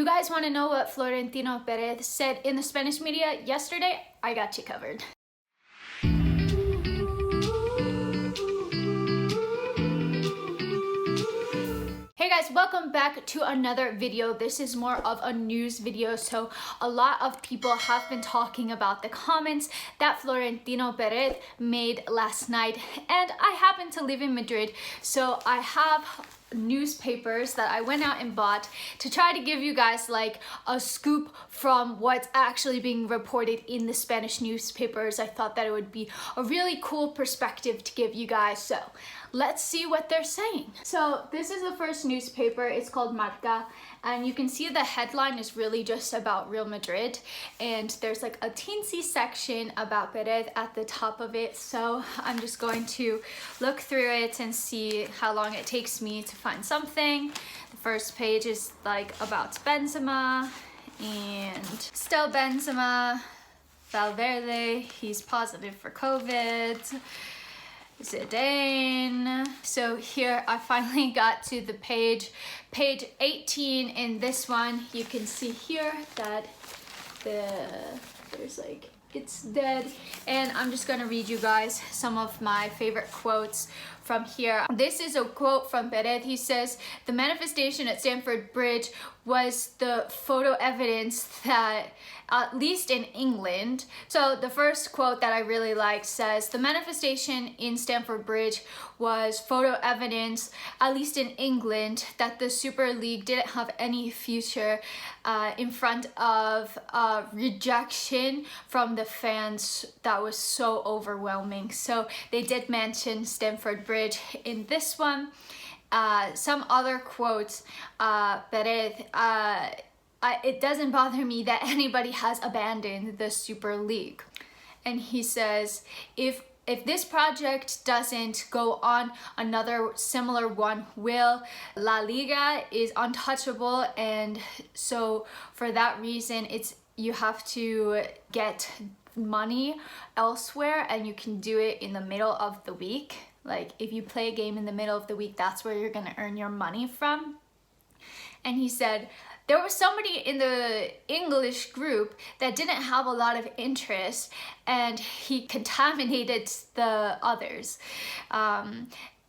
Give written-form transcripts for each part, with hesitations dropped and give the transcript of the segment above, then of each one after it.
You guys want to know what Florentino Pérez said in the Spanish media yesterday? I got you covered. Hey guys, welcome back to another video. This is more of a news video. So a lot of people have been talking about the comments that Florentino Pérez made last night, and I happen to live in Madrid, so I have newspapers that I went out and bought to try to give you guys like a scoop from what's actually being reported in the Spanish newspapers. I thought that it would be a really cool perspective to give you guys, so let's see what they're saying. So this is the first newspaper. It's called Marca, and you can see the headline is really just about Real Madrid, and there's like a teensy section about Pérez at the top of it, so I'm just going to look through it and see how long it takes me to find something. The first page is like about Benzema, and still Benzema, Valverde, he's positive for COVID. Zidane. So here I finally got to the page 18. In this one you can see here that there's like it's dead, and I'm just gonna read you guys some of my favorite quotes from here. This is a quote from Pérez. He says, "The manifestation at Stamford Bridge was the photo evidence that, at least in England." So the first quote that I really like says, "The manifestation in Stamford Bridge was photo evidence, at least in England, that the Super League didn't have any future in front of rejection from the fans that was so overwhelming." So they did mention Stamford Bridge in this one. Some other quotes, Pérez, it doesn't bother me that anybody has abandoned the Super League. And he says, if this project doesn't go on, another similar one will. La Liga is untouchable, and so for that reason you have to get money elsewhere, and you can do it in the middle of the week. Like if you play a game in the middle of the week, that's where you're gonna earn your money from. And he said, there was somebody in the English group that didn't have a lot of interest, and he contaminated the others.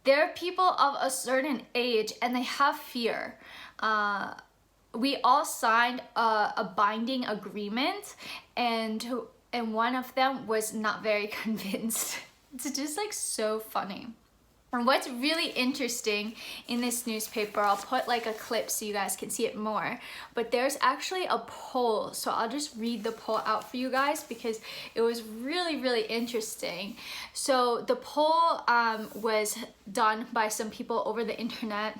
They're people of a certain age and they have fear. We all signed a binding agreement, and one of them was not very convinced. It's just like so funny. And what's really interesting in this newspaper, I'll put like a clip so you guys can see it more, but there's actually a poll. So I'll just read the poll out for you guys because it was really interesting. So the poll was done by some people over the internet.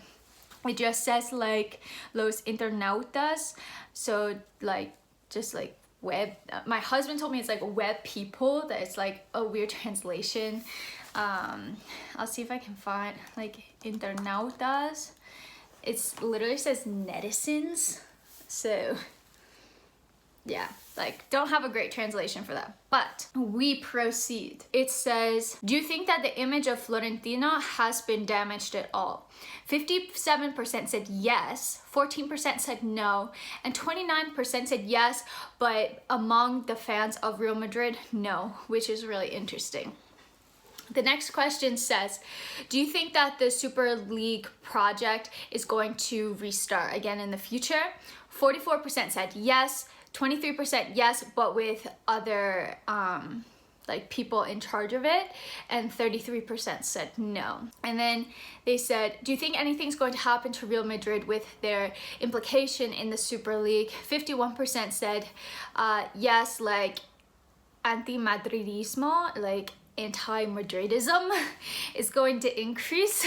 It just says like los internautas, so like just like web, my husband told me it's like web people, that it's like a weird translation. I'll see if I can find like internautas. It's literally says netizens, so yeah, like don't have a great translation for that, but we proceed. It says, do you think that the image of Florentino has been damaged at all? 57% said yes, 14% said no, and 29% said yes, but among the fans of Real Madrid, no, which is really interesting. The next question says, do you think that the Super League project is going to restart again in the future? 44% said yes, 23% yes, but with other like people in charge of it, and 33% said no. And then they said, do you think anything's going to happen to Real Madrid with their implication in the Super League? 51% said yes, like anti-Madridismo, like anti-Madridism is going to increase.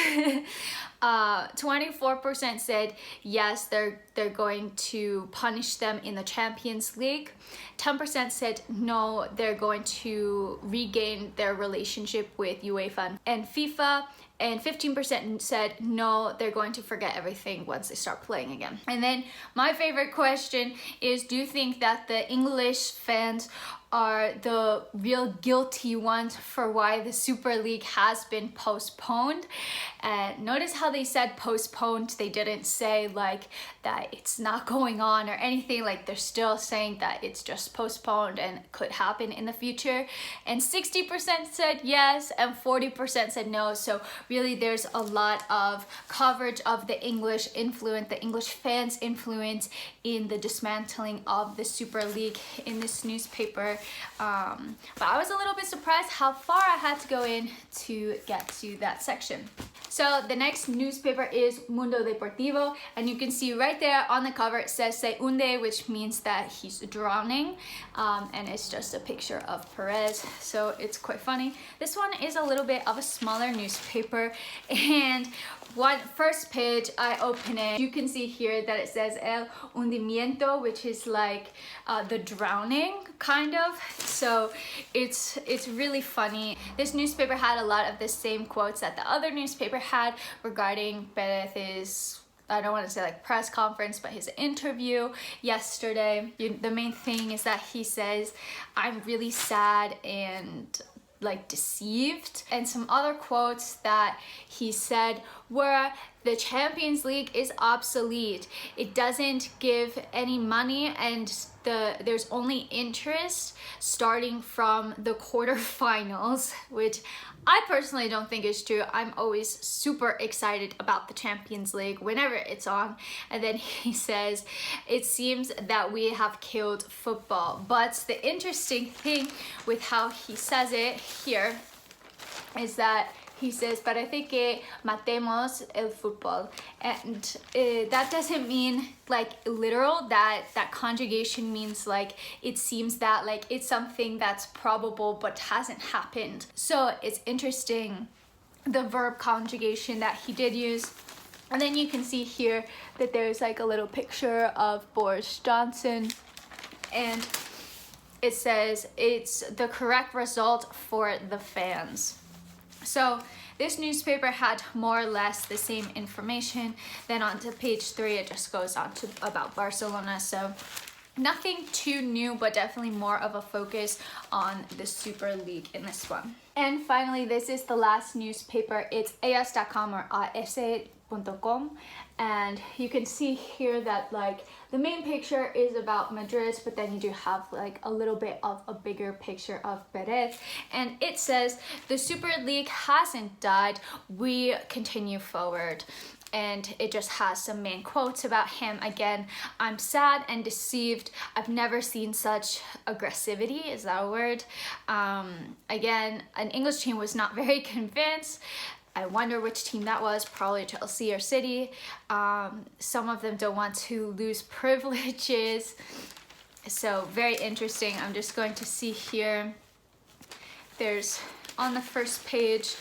24% said yes, they're going to punish them in the Champions League. 10% said no, they're going to regain their relationship with UEFA and FIFA. And 15% said no, they're going to forget everything once they start playing again. And then my favorite question is, do you think that the English fans are the real guilty ones for why the Super League has been postponed? Notice how they said postponed, they didn't say like that it's not going on or anything. Like they're still saying that it's just postponed and could happen in the future. And 60% said yes and 40% said no. So really there's a lot of coverage of the English influence, the English fans' influence in the dismantling of the Super League in this newspaper. But I was a little bit surprised how far I had to go in to get to that section. So the next newspaper is Mundo Deportivo, and you can see right there on the cover it says se hunde, which means that he's drowning, and it's just a picture of Perez, so it's quite funny. This one is a little bit of a smaller newspaper, and first page, I open it, you can see here that it says el hundimiento, which is like the drowning kind of. So it's really funny. This newspaper had a lot of the same quotes that the other newspaper had regarding Perez's, I don't want to say like press conference, but his interview yesterday. The main thing is that he says, I'm really sad and like deceived. And some other quotes that he said were, the Champions League is obsolete. It doesn't give any money, and there's only interest starting from the quarterfinals, which I personally don't think is true. I'm always super excited about the Champions League whenever it's on. And then he says, it seems that we have killed football. But the interesting thing with how he says it here is that he says, parece que matemos el fútbol. And that doesn't mean like literal, that conjugation means like it seems that, like it's something that's probable but hasn't happened. So it's interesting, the verb conjugation that he did use. And then you can see here that there's like a little picture of Boris Johnson, and it says it's the correct result for the fans. So this newspaper had more or less the same information. Then on to page 3, it just goes on to about Barcelona. So nothing too new, but definitely more of a focus on the Super League in this one. And finally, this is the last newspaper. It's as.com or as.com. And you can see here that like the main picture is about Madrid, but then you do have like a little bit of a bigger picture of Perez. And it says, the Super League hasn't died, we continue forward. And it just has some main quotes about him. Again, I'm sad and deceived. I've never seen such aggressivity, is that a word? Again, an English team was not very convinced. I wonder which team that was, probably Chelsea or City. Some of them don't want to lose privileges. So very interesting. I'm just going to see here. There's on the first page,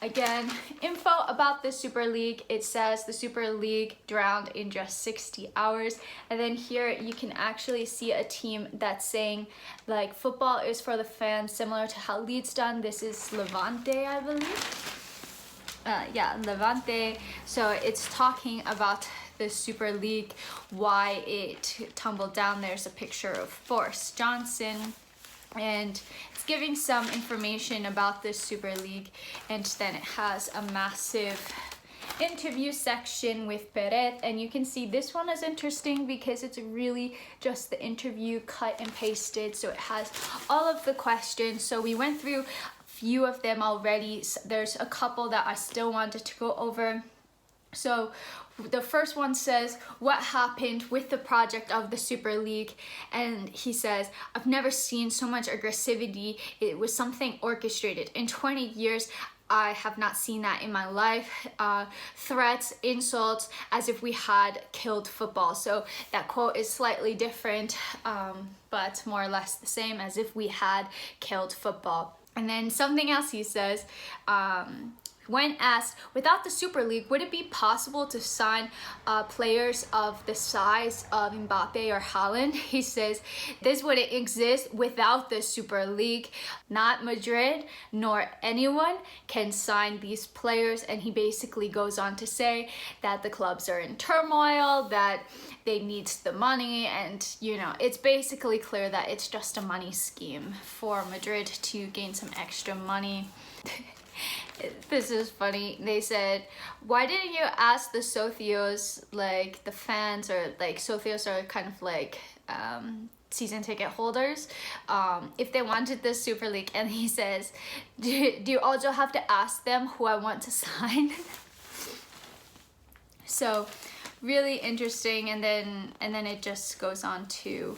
again, info about the Super League. It says the Super League drowned in just 60 hours. And then here you can actually see a team that's saying like football is for the fans, similar to how Leeds done. This is Levante, I believe. Yeah, Levante. So it's talking about the Super League, why it tumbled down. There's a picture of Boris Johnson, and it's giving some information about this Super League. And then it has a massive interview section with Pérez, and you can see this one is interesting because it's really just the interview cut and pasted, so it has all of the questions. So we went through few of them already. There's a couple that I still wanted to go over. So the first one says, what happened with the project of the Super League? And he says, I've never seen so much aggressivity. It was something orchestrated. In 20 years, I have not seen that in my life. Threats, insults, as if we had killed football. So that quote is slightly different, but more or less the same, as if we had killed football. And then something else he says, when asked, without the Super League, would it be possible to sign players of the size of Mbappe or Haaland? He says, this wouldn't exist without the Super League. Not Madrid nor anyone can sign these players. And he basically goes on to say that the clubs are in turmoil, that they need the money, and you know, it's basically clear that it's just a money scheme for Madrid to gain some extra money. This is funny. They said, why didn't you ask the socios, like the fans, or like socios are kind of like season ticket holders, if they wanted this Super League? And he says, do you also have to ask them who I want to sign? So really interesting. And then it just goes on to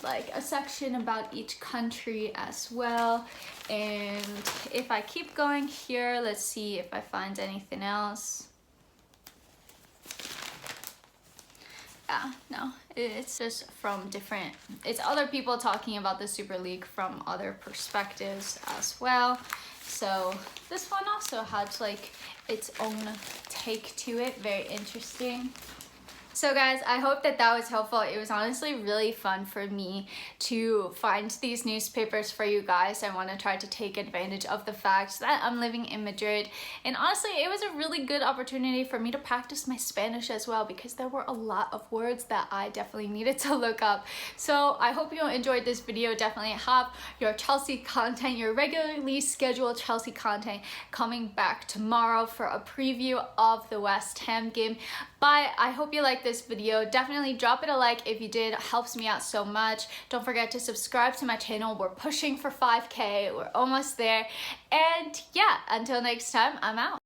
like a section about each country as well. And if I keep going here, let's see if I find anything else. No, it's just from different, it's other people talking about the Super League from other perspectives as well. So this one also had like its own take to it, very interesting. So guys, I hope that was helpful. It was honestly really fun for me to find these newspapers for you guys. I want to try to take advantage of the fact that I'm living in Madrid. And honestly, it was a really good opportunity for me to practice my Spanish as well, because there were a lot of words that I definitely needed to look up. So I hope you enjoyed this video. Definitely have your Chelsea content, your regularly scheduled Chelsea content coming back tomorrow for a preview of the West Ham game. But I hope you liked this video. Definitely drop it a like if you did. It helps me out so much. Don't forget to subscribe to my channel. We're pushing for 5K. We're almost there. And yeah, until next time, I'm out.